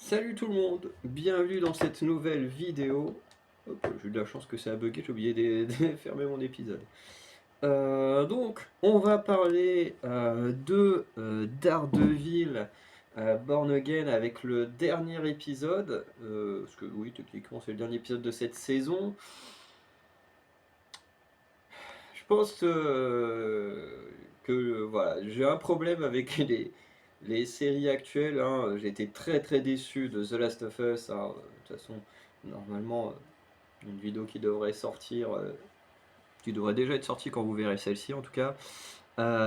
Salut tout le monde, bienvenue dans cette nouvelle vidéo. Hop, j'ai eu de la chance que ça a bugué, j'ai oublié de fermer mon épisode. Donc, on va parler de Daredevil Born Again avec le dernier épisode. Parce que oui, techniquement c'est le dernier épisode de cette saison. Je pense voilà, j'ai un problème avec les séries actuelles, hein. J'ai été très très déçu de The Last of Us, hein. De toute façon, normalement, une vidéo qui devrait sortir, qui devrait déjà être sortie quand vous verrez celle-ci en tout cas,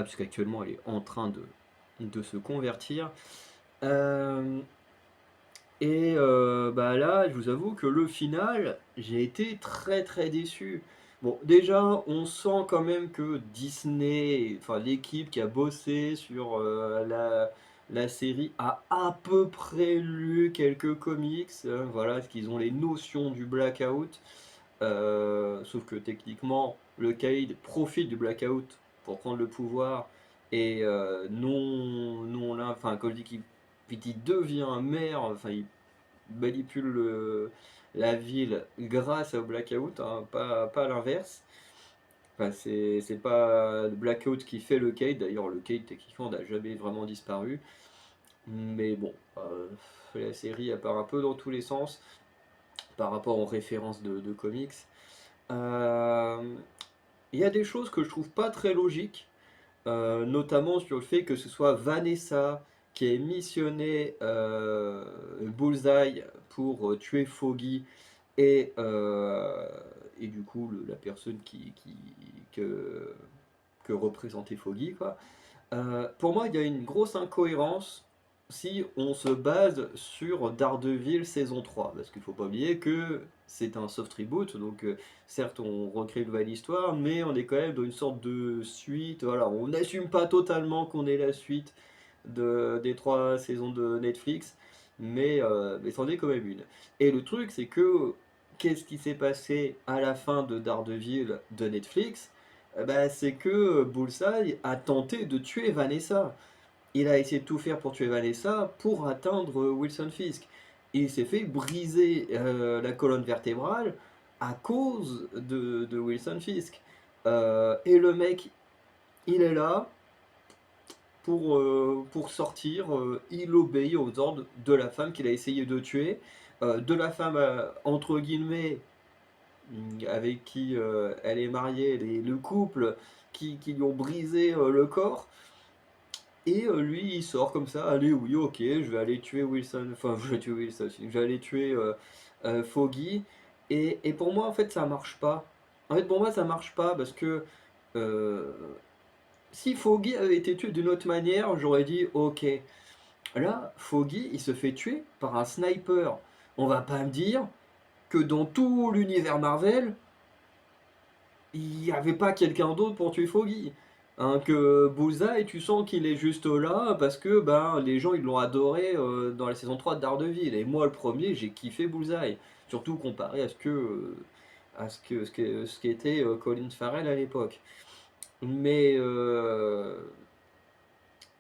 puisqu'actuellement elle est en train de se convertir. Euh, bah là, je vous avoue que le final, j'ai été très très déçu. Bon, déjà, on sent quand même que Disney, enfin l'équipe qui a bossé sur la série, a à peu près lu quelques comics. Voilà, qu'ils ont les notions du blackout. Sauf que techniquement, le Caïd profite du blackout pour prendre le pouvoir et non là, enfin, quand je dis qu'il devient maire, enfin, il manipule la ville grâce au blackout, hein, pas l'inverse. Enfin, c'est pas le blackout qui fait le Cade, d'ailleurs le Cade techniquement n'a jamais vraiment disparu. Mais bon, la série elle part un peu dans tous les sens par rapport aux références de comics. Euh, Il y a des choses que je trouve pas très logiques, notamment sur le fait que ce soit Vanessa qui ait missionné Bullseye pour tuer Foggy et du coup la personne que représentait Foggy, quoi. Pour moi, il y a une grosse incohérence si on se base sur Daredevil saison 3, parce qu'il faut pas oublier que c'est un soft reboot, donc certes on recrée une nouvelle histoire, mais on est quand même dans une sorte de suite, voilà, on n'assume pas totalement qu'on est la suite des 3 saisons de Netflix, mais c'en est quand même une. Et le truc c'est que, qu'est-ce qui s'est passé à la fin de Daredevil de Netflix? Bah, c'est que Bullseye a tenté de tuer Vanessa. Il a essayé de tout faire pour tuer Vanessa pour atteindre Wilson Fisk. Il s'est fait briser la colonne vertébrale à cause de Wilson Fisk. Et le mec, il est là pour sortir. Il obéit aux ordres de la femme qu'il a essayé de tuer. De la femme, entre guillemets, avec qui elle est mariée, le couple qui lui ont brisé le corps. Et lui, il sort comme ça, allez, oui, ok, je vais aller tuer Wilson, enfin, je vais tuer Wilson, je vais aller tuer Foggy. Et pour moi, en fait, ça marche pas. En fait, pour moi, ça marche pas parce que euh, si Foggy avait été tué d'une autre manière, j'aurais dit, ok. Là, Foggy, il se fait tuer par un sniper. On va pas me dire que dans tout l'univers Marvel, il n'y avait pas quelqu'un d'autre pour tuer Foggy. Hein, que Bullseye, tu sens qu'il est juste là parce que ben, les gens ils l'ont adoré dans la saison 3 de Daredevil. Et moi, le premier, j'ai kiffé Bullseye. Surtout comparé à ce qu'était Colin Farrell à l'époque. Mais, euh,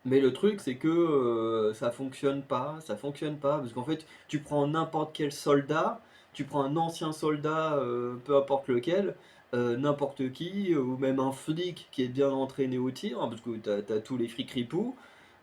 mais le truc, c'est que ça fonctionne pas, parce qu'en fait, tu prends n'importe quel soldat, tu prends un ancien soldat, peu importe lequel, n'importe qui, ou même un flic qui est bien entraîné au tir, hein, parce que t'as tous les flics ripoux,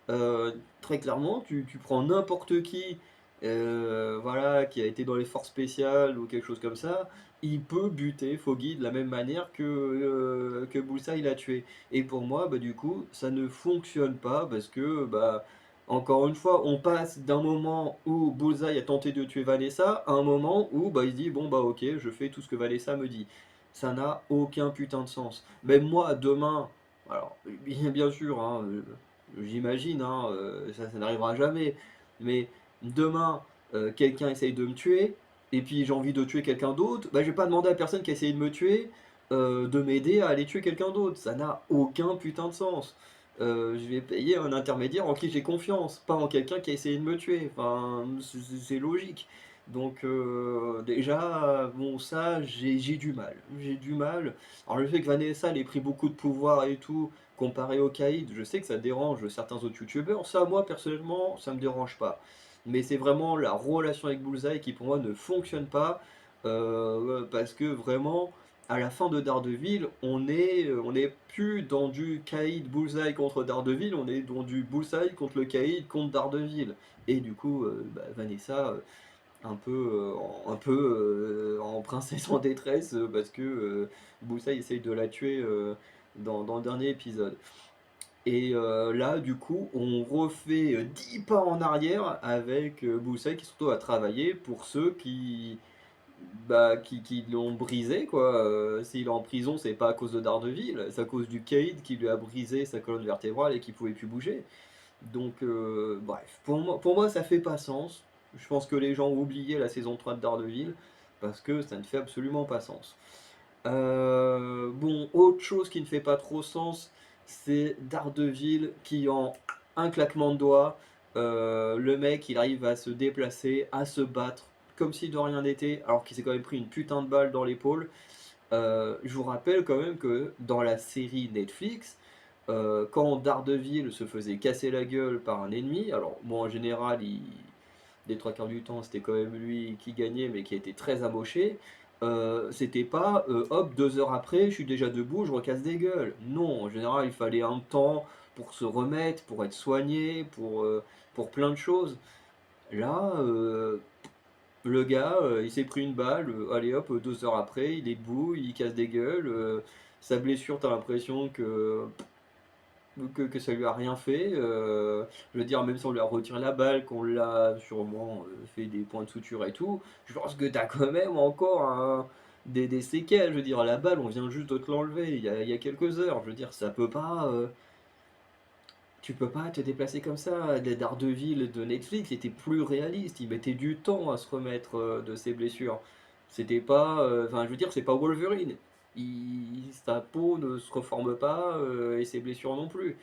euh, très clairement, tu prends n'importe qui, voilà, qui a été dans les forces spéciales ou quelque chose comme ça, il peut buter Foggy de la même manière que Bullseye l'a tué. Et pour moi, bah, du coup, ça ne fonctionne pas parce que, bah, encore une fois, on passe d'un moment où Bullseye a tenté de tuer Vanessa à un moment où bah, il se dit, bon, bah, ok, je fais tout ce que Vanessa me dit. Ça n'a aucun putain de sens. Même moi, demain, alors, bien sûr, hein, j'imagine, hein, ça n'arrivera jamais, mais demain, quelqu'un essaye de me tuer, et puis j'ai envie de tuer quelqu'un d'autre, bah, je vais pas demander à la personne qui a essayé de me tuer de m'aider à aller tuer quelqu'un d'autre. Ça n'a aucun putain de sens. Je vais payer un intermédiaire en qui j'ai confiance, pas en quelqu'un qui a essayé de me tuer. Enfin, c'est logique. Donc déjà, bon, ça, j'ai du mal. J'ai du mal. Alors le fait que Vanessa elle ait pris beaucoup de pouvoir et tout, comparé au Caïd, je sais que ça dérange certains autres youtubeurs. Ça, moi, personnellement, ça me dérange pas. mais c'est vraiment la relation avec Bullseye qui pour moi ne fonctionne pas, parce que vraiment, à la fin de Daredevil, on n'est plus dans du Caïd Bullseye contre Daredevil, on est dans du Bullseye contre le Caïd contre Daredevil. Et du coup, Vanessa, un peu en princesse en détresse, parce que Bullseye essaye de la tuer dans le dernier épisode. Et là, du coup, on refait 10 pas en arrière avec Bullseye qui surtout a travaillé pour ceux qui l'ont brisé, quoi. S'il est en prison, c'est pas à cause de Daredevil, c'est à cause du Cade qui lui a brisé sa colonne vertébrale et qui pouvait plus bouger. Donc, bref, pour moi, ça fait pas sens. Je pense que les gens ont oublié la saison 3 de Daredevil parce que ça ne fait absolument pas sens. Bon, autre chose qui ne fait pas trop sens, c'est Daredevil qui, en un claquement de doigts, le mec il arrive à se déplacer, à se battre comme si de rien n'était, alors qu'il s'est quand même pris une putain de balle dans l'épaule. Je vous rappelle quand même que dans la série Netflix, quand Daredevil se faisait casser la gueule par un ennemi, alors bon en général, les trois quarts du temps c'était quand même lui qui gagnait, mais qui était très amoché. C'était pas hop 2 heures après, je suis déjà debout, je recasse des gueules. Non, en général il fallait un temps pour se remettre, pour être soigné, pour plein de choses. Là, le gars, il s'est pris une balle, allez hop, 2 heures après, il est debout, il casse des gueules. Sa blessure, t'as l'impression que ça lui a rien fait. Je veux dire, même si on lui a retiré la balle, qu'on l'a sûrement fait des points de suture et tout, je pense que t'as quand même encore des séquelles. Je veux dire, la balle, on vient juste de te l'enlever il y a quelques heures. Je veux dire, ça peut pas. Tu peux pas te déplacer comme ça. Les Daredevil de Netflix était plus réaliste. Il mettait du temps à se remettre de ses blessures. C'était pas. Enfin, je veux dire, c'est pas Wolverine. Sa peau ne se reforme pas et ses blessures non plus.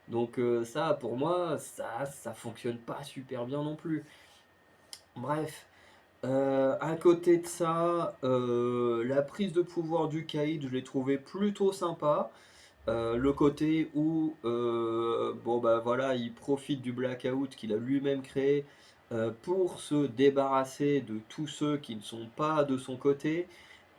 Donc, ça, pour moi, ça fonctionne pas super bien non plus. Bref. À côté de ça, la prise de pouvoir du Caïd, je l'ai trouvé plutôt sympa. Le côté où bon bah voilà, il profite du blackout qu'il a lui-même créé pour se débarrasser de tous ceux qui ne sont pas de son côté.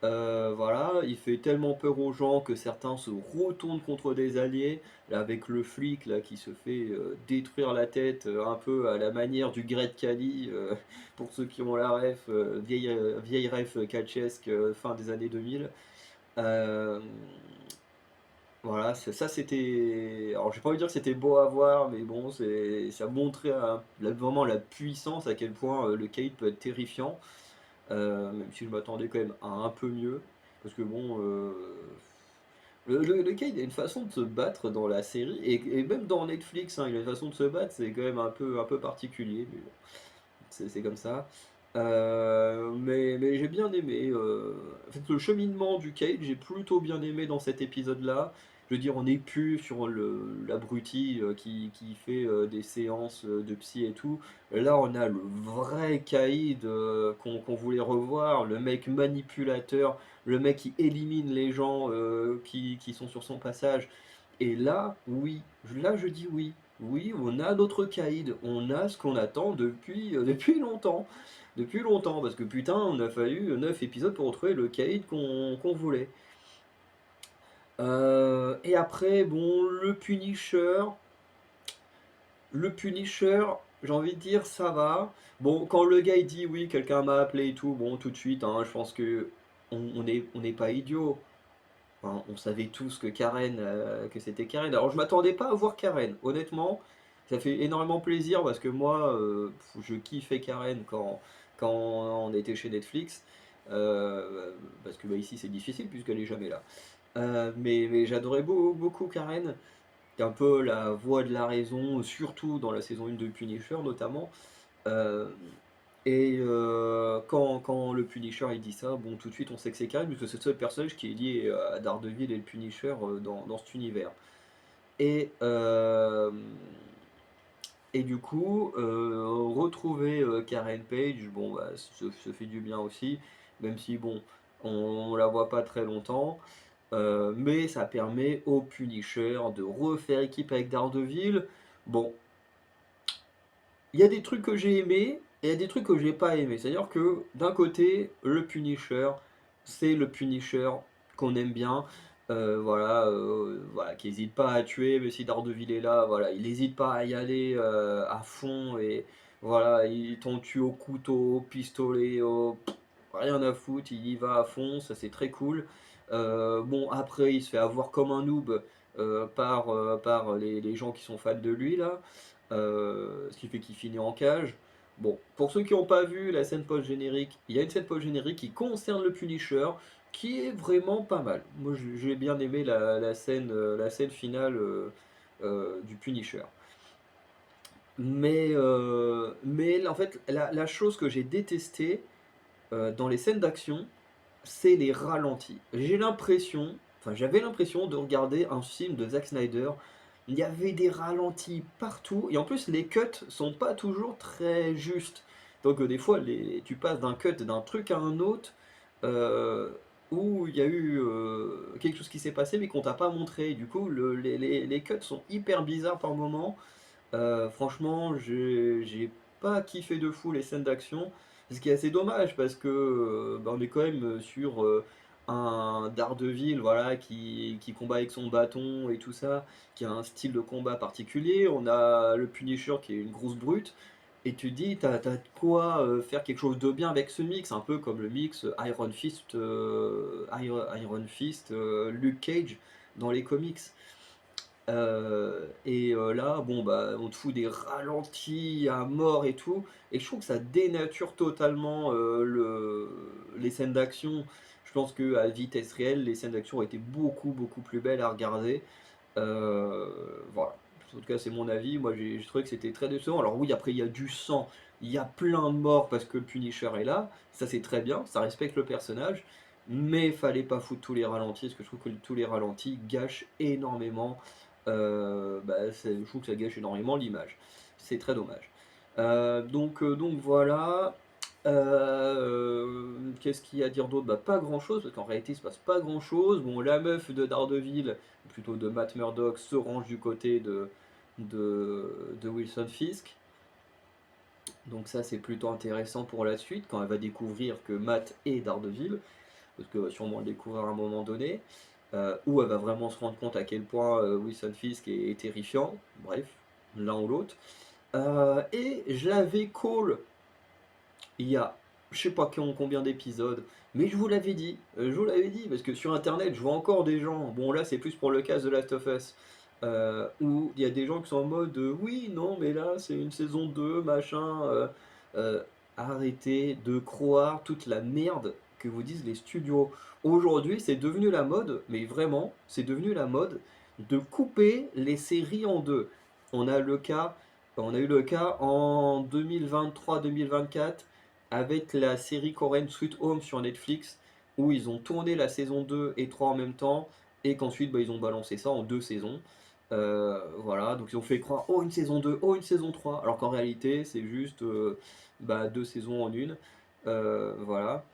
Voilà, il fait tellement peur aux gens que certains se retournent contre des alliés, là, avec le flic là, qui se fait détruire la tête un peu à la manière du Great Khali, pour ceux qui ont la ref, vieille ref catchesque fin des années 2000. Euh, voilà, ça c'était. Alors j'ai pas envie de dire que c'était beau à voir, mais bon, ça montrait vraiment la puissance, à quel point le Cade peut être terrifiant, même si je m'attendais quand même à un peu mieux. Parce que bon, le Cade a une façon de se battre dans la série, et même dans Netflix, hein, il a une façon de se battre, c'est quand même un peu particulier, mais bon, c'est comme ça. Mais j'ai bien aimé. En fait, le cheminement du Cage, j'ai plutôt bien aimé dans cet épisode-là. Je veux dire, on n'est plus sur l'abruti qui fait des séances de psy et tout. Là, on a le vrai Caïd qu'on voulait revoir, le mec manipulateur, le mec qui élimine les gens qui sont sur son passage. Et là, oui, là je dis oui. Oui, on a notre Caïd, on a ce qu'on attend depuis longtemps. Depuis longtemps, parce que putain, on a fallu 9 épisodes pour retrouver le Caïd qu'on voulait. Et après, bon, le Punisher, j'ai envie de dire, ça va. Bon, quand le gars il dit oui, quelqu'un m'a appelé et tout, bon, tout de suite, hein, je pense que on n'est pas idiot. Enfin, on savait tous que c'était Karen. Alors je m'attendais pas à voir Karen, honnêtement. Ça fait énormément plaisir parce que moi, je kiffais Karen quand on était chez Netflix. Parce que bah, ici c'est difficile puisqu'elle est jamais là. Mais j'adorais beaucoup Karen, qui est un peu la voix de la raison, surtout dans la saison 1 de Punisher notamment. Euh, quand le Punisher il dit ça, bon tout de suite on sait que c'est Karen, puisque c'est le seul personnage qui est lié à Daredevil et le Punisher dans cet univers. Et, euh, et du coup, retrouver Karen Page, bon bah ça fait du bien aussi, même si bon, on la voit pas très longtemps. Mais ça permet au Punisher de refaire équipe avec Daredevil. Bon, il y a des trucs que j'ai aimés et il y a des trucs que j'ai pas aimés. C'est-à-dire que d'un côté, le Punisher, c'est le Punisher qu'on aime bien. Voilà, qui n'hésite pas à tuer, mais si Daredevil est là, voilà, il n'hésite pas à y aller à fond et voilà, il t'en tue au couteau, au pistolet, rien à foutre, il y va à fond, ça c'est très cool. Bon, après, il se fait avoir comme un noob par les gens qui sont fans de lui là. Ce qui fait qu'il finit en cage. Bon, pour ceux qui n'ont pas vu la scène post-générique, il y a une scène post-générique qui concerne le Punisher, qui est vraiment pas mal. Moi, j'ai bien aimé la scène finale du Punisher. Mais en fait, la chose que j'ai détestée dans les scènes d'action, c'est les ralentis. J'avais l'impression de regarder un film de Zack Snyder. Il y avait des ralentis partout, et en plus les cuts sont pas toujours très justes. Donc des fois, tu passes d'un cut d'un truc à un autre, euh, où il y a eu quelque chose qui s'est passé mais qu'on t'a pas montré. Du coup, les cuts sont hyper bizarres par moment. Franchement, j'ai pas kiffé de fou les scènes d'action, ce qui est assez dommage parce que on est quand même sur un Daredevil, voilà, qui combat avec son bâton et tout ça, qui a un style de combat particulier. On a le Punisher qui est une grosse brute. Et tu te dis, t'as de quoi faire quelque chose de bien avec ce mix, un peu comme le mix Iron Fist, Luke Cage dans les comics. Là, bon, bah, on te fout des ralentis à mort et tout, et je trouve que ça dénature totalement les scènes d'action. Je pense que à vitesse réelle, les scènes d'action ont été beaucoup beaucoup plus belles à regarder. Euh, voilà. En tout cas, c'est mon avis. Moi, j'ai trouvé que c'était très décevant. Alors oui, après, il y a du sang, il y a plein de morts parce que le Punisher est là. Ça, c'est très bien, ça respecte le personnage. Mais fallait pas foutre tous les ralentis, parce que je trouve que tous les ralentis gâchent énormément. Je trouve que ça gâche énormément l'image. C'est très dommage. Donc voilà. Qu'est-ce qu'il y a à dire d'autre? Bah, pas grand chose, parce qu'en réalité il se passe pas grand chose. Bon, la meuf de Daredevil, plutôt de Matt Murdock, se range du côté de Wilson Fisk. Donc ça c'est plutôt intéressant pour la suite, quand elle va découvrir que Matt est Daredevil, parce qu'elle va sûrement le découvrir à un moment donné, où elle va vraiment se rendre compte à quel point Wilson Fisk est terrifiant. Bref, l'un ou l'autre. Et je l'avais call il y a je sais pas combien d'épisodes, mais je vous l'avais dit, parce que sur internet je vois encore des gens, bon là c'est plus pour le cas de Last of Us, où il y a des gens qui sont en mode oui, non, mais là c'est une saison 2 machin, euh, arrêtez de croire toute la merde que vous disent les studios. Aujourd'hui c'est devenu la mode, mais vraiment, c'est devenu la mode de couper les séries en deux. On a le cas, on a eu le cas en 2023-2024 avec la série coréenne Sweet Home sur Netflix, où ils ont tourné la saison 2 et 3 en même temps, et qu'ensuite ils ont balancé ça en deux saisons. Voilà, donc ils ont fait croire, oh une saison 2, oh une saison 3, alors qu'en réalité c'est juste deux saisons en une. Voilà.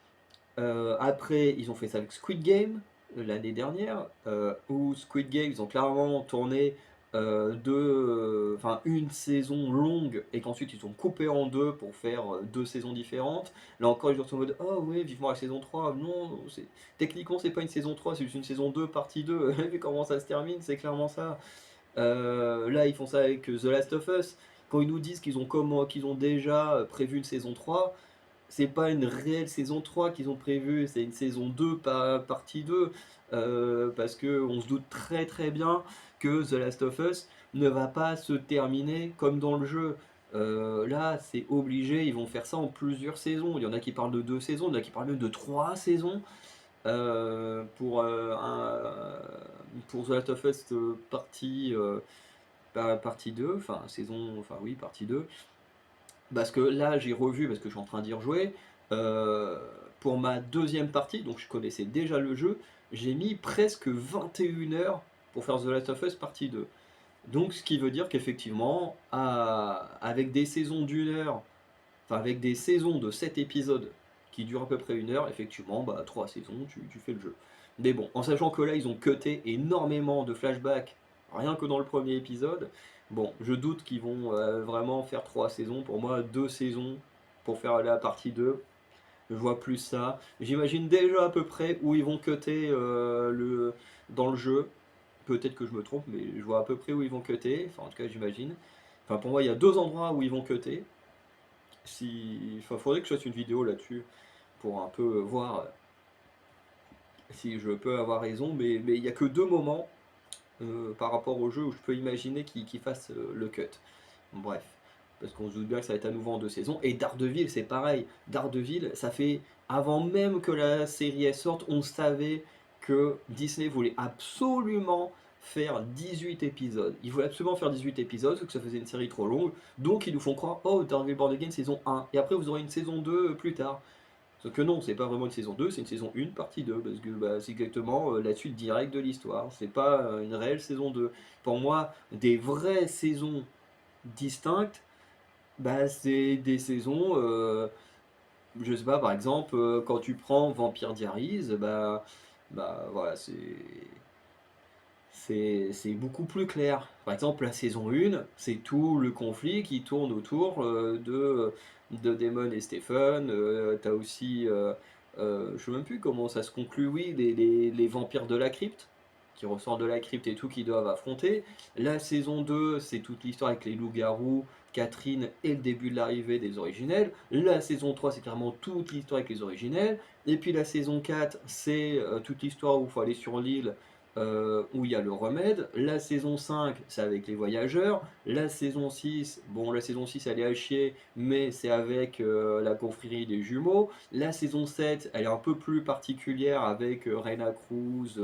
Après, ils ont fait ça avec Squid Game l'année dernière, où Squid Game, ils ont clairement tourné une saison longue et qu'ensuite ils ont coupé en deux pour faire deux saisons différentes. Là encore, ils sont en mode oh ouais, vivement la saison 3. Non, techniquement, c'est pas une saison 3, c'est juste une saison 2, partie 2. Vu comment ça se termine, c'est clairement ça. Là, ils font ça avec The Last of Us. Quand ils nous disent qu'ils ont déjà prévu une saison 3, c'est pas une réelle saison 3 qu'ils ont prévue, c'est une saison 2 partie 2, parce que on se doute très très bien que The Last of Us ne va pas se terminer comme dans le jeu. Là, c'est obligé, ils vont faire ça en plusieurs saisons. Il y en a qui parlent de deux saisons, il y en a qui parlent même de trois saisons. Pour The Last of Us partie 2, partie 2. Parce que là, j'ai revu, parce que je suis en train d'y rejouer, pour ma deuxième partie, donc je connaissais déjà le jeu, j'ai mis presque 21 heures pour faire The Last of Us partie 2. Donc ce qui veut dire qu'effectivement, avec des saisons d'une heure, enfin avec des saisons de 7 épisodes qui durent à peu près une heure, effectivement, 3 saisons, tu fais le jeu. Mais bon, en sachant que là, ils ont cuté énormément de flashbacks, rien que dans le premier épisode, Bon, je doute qu'ils vont vraiment faire 3 saisons. Pour moi, 2 saisons pour faire la partie 2. Je vois plus ça. J'imagine déjà à peu près où ils vont cutter dans le jeu. Peut-être que je me trompe, mais je vois à peu près où ils vont cutter. Enfin, en tout cas, j'imagine. Enfin, pour moi, il y a 2 endroits où ils vont cutter. Enfin, faudrait que je fasse une vidéo là-dessus pour un peu voir si je peux avoir raison. Mais il n'y a que 2 moments par rapport au jeu où je peux imaginer qu'ils fassent le cut. Bref, parce qu'on se doute bien que ça va être à nouveau en 2 saisons. Et Daredevil, c'est pareil. Daredevil, ça fait avant même que la série sorte, on savait que Disney voulait absolument faire 18 épisodes. Ils voulaient absolument faire 18 épisodes, parce que ça faisait une série trop longue. Donc ils nous font croire, oh, Daredevil Born Again saison 1. Et après vous aurez une saison 2 plus tard. Sauf que non, c'est pas vraiment une saison 2, c'est une saison 1 partie 2, parce que bah, c'est exactement la suite directe de l'histoire. C'est pas une réelle saison 2. Pour moi, des vraies saisons distinctes, bah, c'est des saisons, je sais pas, par exemple, quand tu prends Vampire Diaries, bah voilà, c'est beaucoup plus clair. Par exemple, la saison 1, c'est tout le conflit qui tourne autour de Damon et Stephen. T'as aussi, je sais même plus comment ça se conclut, oui, les vampires de la crypte, qui ressortent de la crypte et tout, qui doivent affronter. La saison 2, c'est toute l'histoire avec les loups-garous, Catherine et le début de l'arrivée des originels. La saison 3, c'est clairement toute l'histoire avec les originels. Et puis la saison 4, c'est toute l'histoire où il faut aller sur l'île où il y a le remède. La saison 5, c'est avec les voyageurs. La saison 6, bon, la saison 6, elle est à chier, mais c'est avec la confrérie des jumeaux. La saison 7, elle est un peu plus particulière avec Reina Cruz,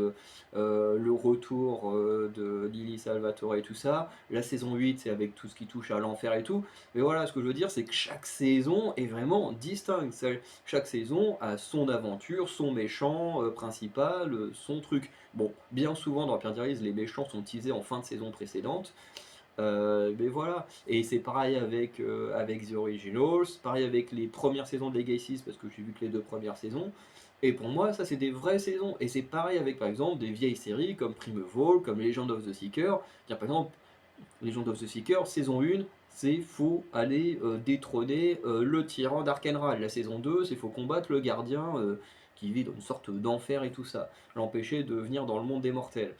le retour de Lily Salvatore et tout ça. La saison 8, c'est avec tout ce qui touche à l'enfer et tout. Mais voilà, ce que je veux dire, c'est que chaque saison est vraiment distincte. Chaque saison a son aventure, son méchant principal, son truc. Bon, bien souvent dans Vampire Diaries, les méchants sont teasés en fin de saison précédente. Mais voilà, et c'est pareil avec The Originals, pareil avec les premières saisons de Legacy, parce que j'ai vu que les 2 premières saisons. Et pour moi, ça c'est des vraies saisons. Et c'est pareil avec par exemple des vieilles séries comme Primeval, comme Legend of the Seeker. Par exemple, Legend of the Seeker, saison 1, c'est faut aller détrôner le tyran d'Arkenral. La saison 2, c'est faut combattre le gardien qui vit dans une sorte d'enfer et tout ça, l'empêcher de venir dans le monde des mortels.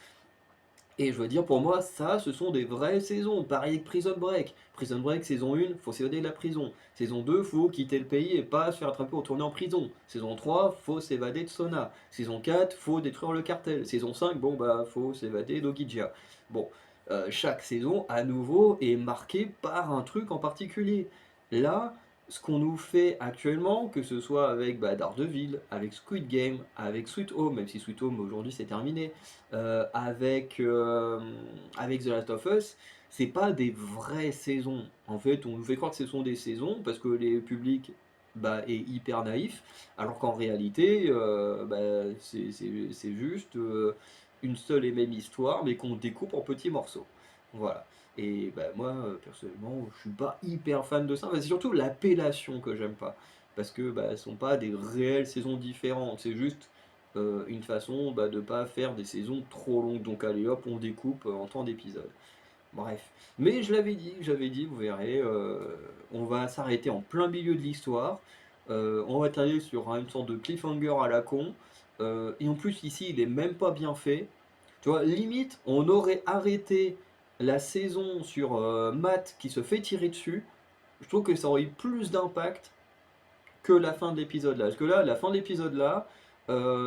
Et je veux dire, pour moi, ça, ce sont des vraies saisons. Pareil avec Prison Break. Prison Break, saison 1, faut s'évader de la prison. Saison 2, faut quitter le pays et pas se faire attraper ou retourner en prison. Saison 3, faut s'évader de Sona. Saison 4, faut détruire le cartel. Saison 5, bon bah, faut s'évader d'Ogidja. Bon, chaque saison, à nouveau, est marquée par un truc en particulier. Là, ce qu'on nous fait actuellement, que ce soit avec Daredevil, avec Squid Game, avec Sweet Home, même si Sweet Home aujourd'hui c'est terminé, avec The Last of Us, c'est pas des vraies saisons. En fait, on nous fait croire que ce sont des saisons parce que les publics est hyper naïf, alors qu'en réalité, c'est juste une seule et même histoire, mais qu'on découpe en petits morceaux. Voilà. Et moi, personnellement, je suis pas hyper fan de ça. C'est surtout l'appellation que j'aime pas. Parce que elles sont pas des réelles saisons différentes. C'est juste une façon de pas faire des saisons trop longues. Donc allez hop, on découpe en temps d'épisodes. Bref. Mais j'avais dit, vous verrez, on va s'arrêter en plein milieu de l'histoire. On va terminer sur une sorte de cliffhanger à la con. Et en plus, ici, il est même pas bien fait. Tu vois, limite, on aurait arrêté la saison sur Matt qui se fait tirer dessus. Je trouve que ça aurait eu plus d'impact que la fin de l'épisode là. Parce que là, la fin de l'épisode là,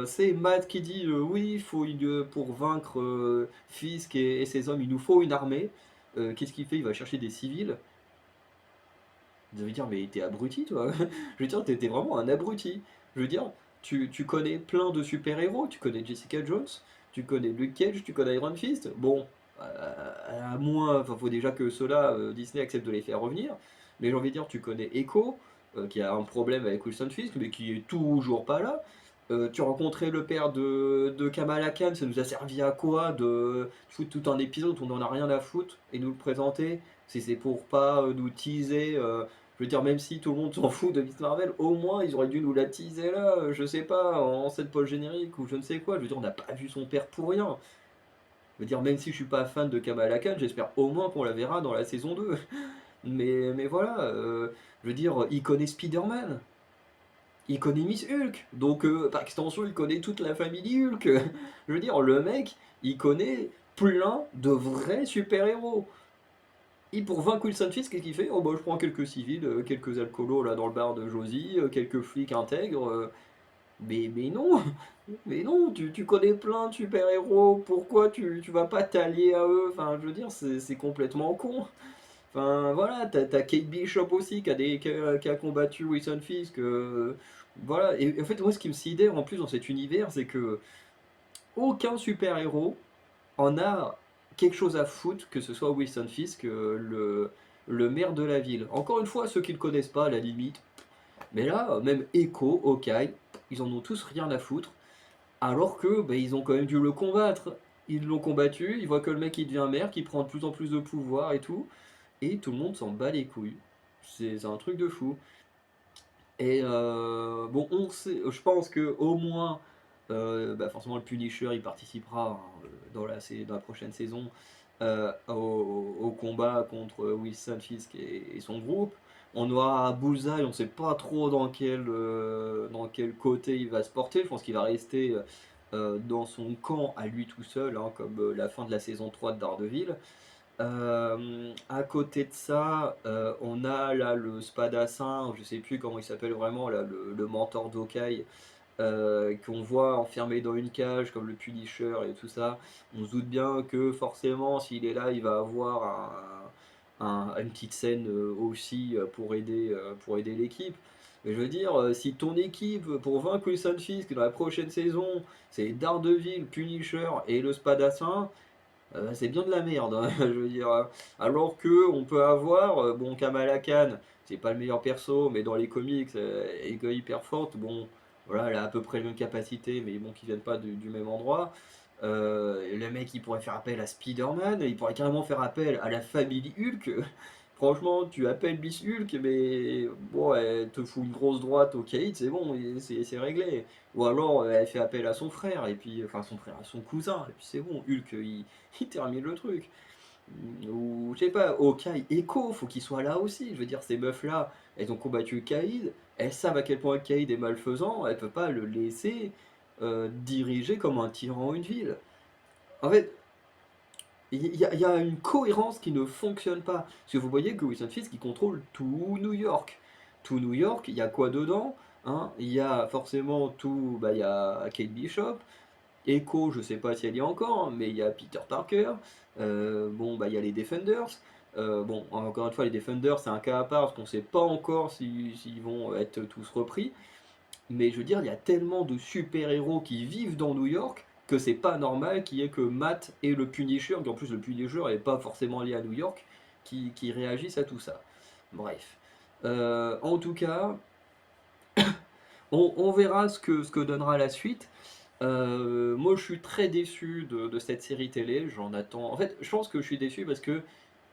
c'est Matt qui dit oui, pour vaincre Fisk et ses hommes, il nous faut une armée. Qu'est-ce qu'il fait? Il va chercher des civils. Vous allez dire, mais t'es abruti toi. Je veux dire, t'es vraiment un abruti. Je veux dire, tu connais plein de super-héros. Tu connais Jessica Jones, tu connais Luke Cage, tu connais Iron Fist. Bon, à moins, enfin, faut déjà que ceux-là, Disney accepte de les faire revenir. Mais j'ai envie de dire, tu connais Echo, qui a un problème avec Wilson Fisk, mais qui est toujours pas là. Tu rencontrais le père de Kamala Khan, ça nous a servi à quoi de foutre tout un épisode où on n'en a rien à foutre et nous le présenter? Si c'est pour pas nous teaser, je veux dire, même si tout le monde s'en fout de Miss Marvel, au moins ils auraient dû nous la teaser là, je sais pas, en cette post générique ou je ne sais quoi. Je veux dire, on n'a pas vu son père pour rien. Je veux dire, même si je suis pas fan de Kamala Khan, j'espère au moins qu'on la verra dans la saison 2. Mais voilà, je veux dire, il connaît Spider-Man, il connaît Miss Hulk, donc par extension, il connaît toute la famille Hulk. Je veux dire, le mec, il connaît plein de vrais super-héros. Et pour vaincre Wilson Fisk, qu'est-ce qu'il fait? Oh bah je prends quelques civils, quelques alcoolos là dans le bar de Josie, quelques flics intègres. Mais non, mais non, tu connais plein de super-héros, pourquoi tu vas pas t'allier à eux? Enfin, je veux dire, c'est complètement con. Enfin, voilà, t'as Kate Bishop aussi qui a combattu Wilson Fisk. Voilà, et en fait, moi, ce qui me sidère en plus dans cet univers, c'est que aucun super-héros en a quelque chose à foutre que ce soit Wilson Fisk, le maire de la ville. Encore une fois, ceux qui ne le connaissent pas, à la limite. Mais là, même Echo, Hawkeye, ils en ont tous rien à foutre. Alors que bah, ils ont quand même dû le combattre. Ils l'ont combattu, ils voient que le mec il devient maire, qu'il prend de plus en plus de pouvoir et tout. Et tout le monde s'en bat les couilles. C'est un truc de fou. Et bon, on sait, je pense que au moins, bah forcément le Punisher il participera hein, dans la prochaine saison au combat contre Wilson Fisk et son groupe. On aura Bullseye, on ne sait pas trop dans quel côté il va se porter. Je pense qu'il va rester dans son camp à lui tout seul, hein, comme la fin de la saison 3 de Daredevil. À côté de ça, on a là le Spadassin, je sais plus comment il s'appelle vraiment, là, le mentor d'Hawkeye, qu'on voit enfermé dans une cage comme le Punisher et tout ça. On se doute bien que forcément, s'il est là, il va avoir une petite scène aussi pour aider l'équipe. Mais je veux dire, si ton équipe, pour vaincre Wilson Fisk dans la prochaine saison, c'est Daredevil, Punisher et le Spadassin, c'est bien de la merde, hein, je veux dire. Alors que on peut avoir, bon, Kamala Khan, c'est pas le meilleur perso, mais dans les comics, elle est hyper forte. Bon, voilà, elle a à peu près les mêmes capacités, mais bon, qui viennent pas du même endroit. Le mec, il pourrait faire appel à Spider-Man, il pourrait carrément faire appel à la famille Hulk. Franchement, tu appelles Miss Hulk, mais bon, elle te fout une grosse droite au Kate, c'est bon, et c'est réglé. Ou alors, elle fait appel à son frère, et puis, enfin, son frère, à son cousin, et puis c'est bon, Hulk, il termine le truc. Ou, je sais pas, Hawkeye, Echo, faut qu'il soit là aussi. Je veux dire, ces meufs-là, elles ont combattu Kaïd, elles savent à quel point Kaïd est malfaisant, elles peuvent pas le laisser diriger comme un tyran une ville. En fait, il y a une cohérence qui ne fonctionne pas. Parce que vous voyez que Wilson Fisk, il contrôle tout New York. Tout New York, il y a quoi dedans hein? Il y a forcément tout, bah, il y a Kate Bishop, Echo, je sais pas si elle y est encore, hein, mais il y a Peter Parker, bon, bah, il y a les Defenders. Bon, encore une fois, les Defenders, c'est un cas à part, parce qu'on ne sait pas encore s'ils vont être tous repris. Mais je veux dire, il y a tellement de super-héros qui vivent dans New York que c'est pas normal qu'il y ait que Matt et le Punisher, qui en plus le Punisher n'est pas forcément lié à New York, qui réagissent à tout ça. Bref. En tout cas, on verra ce que donnera la suite. Moi, je suis très déçu de cette série télé. J'en attends. En fait, je pense que je suis déçu parce que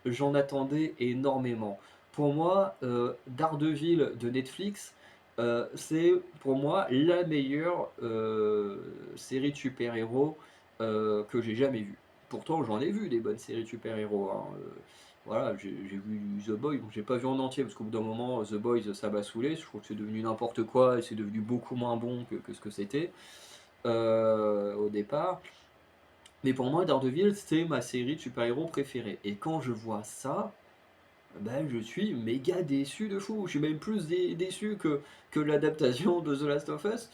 j'en attendais énormément. Pour moi, Daredevil de Netflix, c'est pour moi la meilleure série de super-héros que j'ai jamais vue. Pourtant, j'en ai vu des bonnes séries de super-héros, hein. Voilà, j'ai vu The Boys, donc j'ai pas vu en entier parce qu'au bout d'un moment, The Boys ça m'a saoulé. Je trouve que c'est devenu n'importe quoi et c'est devenu beaucoup moins bon que ce que c'était au départ. Mais pour moi, Daredevil, c'est ma série de super-héros préférée. Et quand je vois ça, ben, je suis méga déçu de fou. Je suis même plus déçu que l'adaptation de The Last of Us,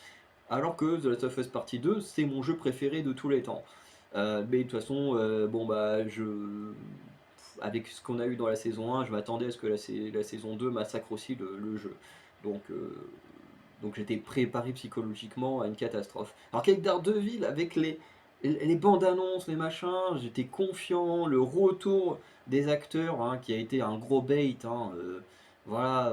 alors que The Last of Us Partie 2, c'est mon jeu préféré de tous les temps. Mais de toute façon, bon bah, avec ce qu'on a eu dans la saison 1, je m'attendais à ce que la saison 2 massacre aussi le jeu. Donc, euh, donc j'étais préparé psychologiquement à une catastrophe. Alors qu'avec Daredevil, avec les bandes annonces, les machins, j'étais confiant, le retour des acteurs, hein, qui a été un gros bait, hein, voilà,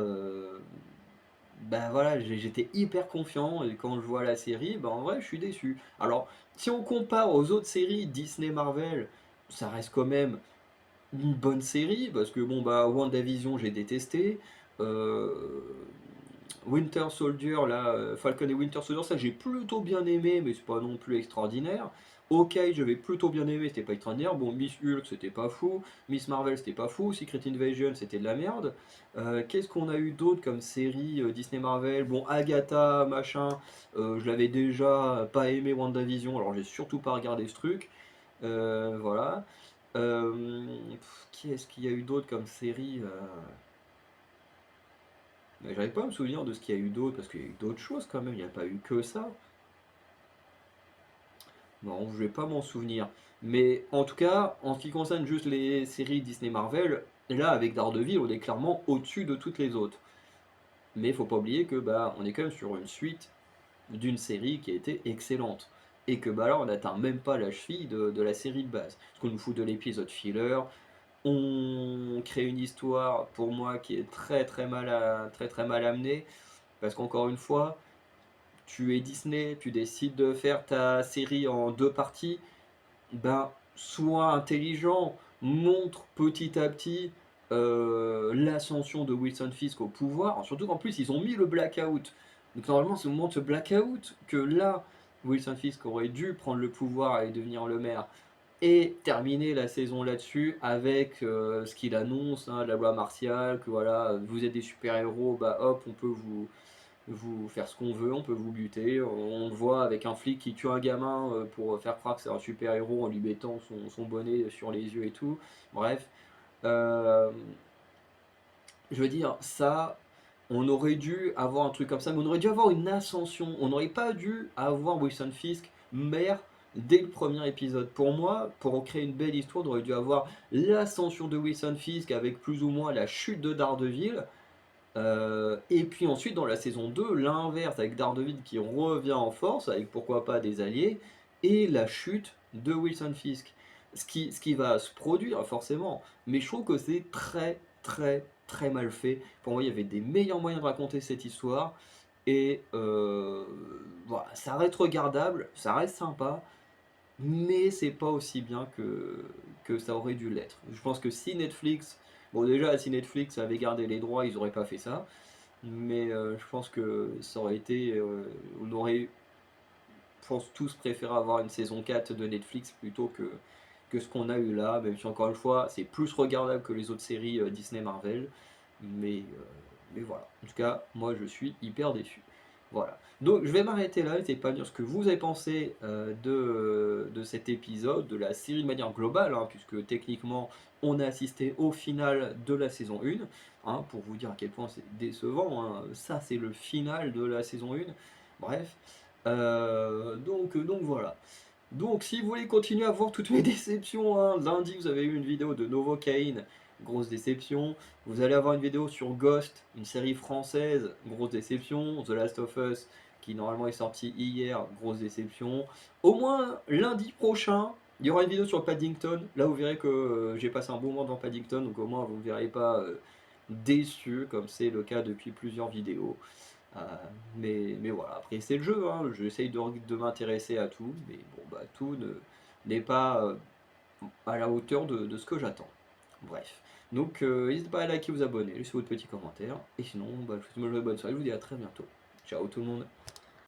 ben voilà, j'étais hyper confiant, et quand je vois la série, ben en vrai, je suis déçu. Alors, si on compare aux autres séries Disney Marvel, ça reste quand même une bonne série, parce que bon, bah, WandaVision, j'ai détesté. Euh, Winter Soldier, là, Falcon et Winter Soldier, ça j'ai plutôt bien aimé, mais c'est pas non plus extraordinaire. Hawkeye, j'avais plutôt bien aimé, c'était pas extraordinaire. Bon, Miss Hulk, c'était pas fou. Miss Marvel, c'était pas fou. Secret Invasion, c'était de la merde. Qu'est-ce qu'on a eu d'autre comme série Disney Marvel? Bon, Agatha, machin, je l'avais déjà pas aimé WandaVision, alors j'ai surtout pas regardé ce truc. Voilà. Qui est-ce qu'il y a eu d'autre comme série mais j'arrive pas à me souvenir de ce qu'il y a eu d'autre, parce qu'il y a eu d'autres choses quand même, il n'y a pas eu que ça. Non, je vais pas m'en souvenir. Mais en tout cas, en ce qui concerne juste les séries Disney Marvel, là avec Daredevil, on est clairement au-dessus de toutes les autres. Mais il faut pas oublier que bah on est quand même sur une suite d'une série qui a été excellente. Et que bah là on n'atteint même pas la cheville de la série de base. Parce qu'on nous fout de l'épisode filler, on crée une histoire pour moi qui est très très mal amenée. Parce qu'encore une fois, tu es Disney, tu décides de faire ta série en deux parties, ben, sois intelligent, montre petit à petit l'ascension de Wilson Fisk au pouvoir, surtout qu'en plus ils ont mis le blackout. Donc normalement c'est au moment de ce blackout que là, Wilson Fisk aurait dû prendre le pouvoir et devenir le maire et terminer la saison là-dessus avec ce qu'il annonce, hein, la loi martiale, que voilà, vous êtes des super-héros, bah hop, on peut vous faire ce qu'on veut, on peut vous buter. On le voit avec un flic qui tue un gamin pour faire croire que c'est un super-héros en lui mettant son bonnet sur les yeux et tout. Bref, euh, je veux dire, ça, on aurait dû avoir un truc comme ça, mais on aurait dû avoir une ascension. On n'aurait pas dû avoir Wilson Fisk maire dès le premier épisode. Pour moi, pour créer une belle histoire, on aurait dû avoir l'ascension de Wilson Fisk avec plus ou moins la chute de Daredevil. Et puis ensuite, dans la saison 2 l'inverse, avec Daredevil qui revient en force, avec pourquoi pas des alliés, et la chute de Wilson Fisk. Ce qui va se produire, forcément, mais je trouve que c'est très, très, très mal fait. Pour moi, il y avait des meilleurs moyens de raconter cette histoire, et voilà, ça reste regardable, ça reste sympa, mais c'est pas aussi bien que ça aurait dû l'être. Je pense que si Netflix, bon déjà si Netflix avait gardé les droits, ils auraient pas fait ça, mais je pense que ça aurait été, on aurait, je pense tous préféré avoir une saison 4 de Netflix plutôt que ce qu'on a eu là, même si encore une fois c'est plus regardable que les autres séries Disney Marvel, mais, mais voilà. En tout cas, moi je suis hyper déçu. Voilà. Donc je vais m'arrêter là, n'hésitez pas à dire ce que vous avez pensé de cet épisode, de la série de manière globale, hein, puisque techniquement on a assisté au final de la saison 1, hein, pour vous dire à quel point c'est décevant, hein. Ça c'est le final de la saison 1, bref. Donc voilà. Donc si vous voulez continuer à voir toutes mes déceptions, hein, lundi vous avez eu une vidéo de Novocaine, grosse déception. Vous allez avoir une vidéo sur Ghost, une série française, grosse déception. The Last of Us, qui normalement est sorti hier, grosse déception. Au moins lundi prochain, il y aura une vidéo sur Paddington. Là vous verrez que j'ai passé un bon moment dans Paddington, donc au moins vous ne verrez pas déçu, comme c'est le cas depuis plusieurs vidéos. Euh, mais voilà, après c'est le jeu, hein. J'essaye de m'intéresser à tout, mais bon bah tout n'est pas à la hauteur de ce que j'attends. Bref. Donc n'hésitez pas à liker, vous abonner, laissez votre petit commentaire. Et sinon, bah, je vous souhaite une bonne soirée, je vous dis à très bientôt. Ciao tout le monde.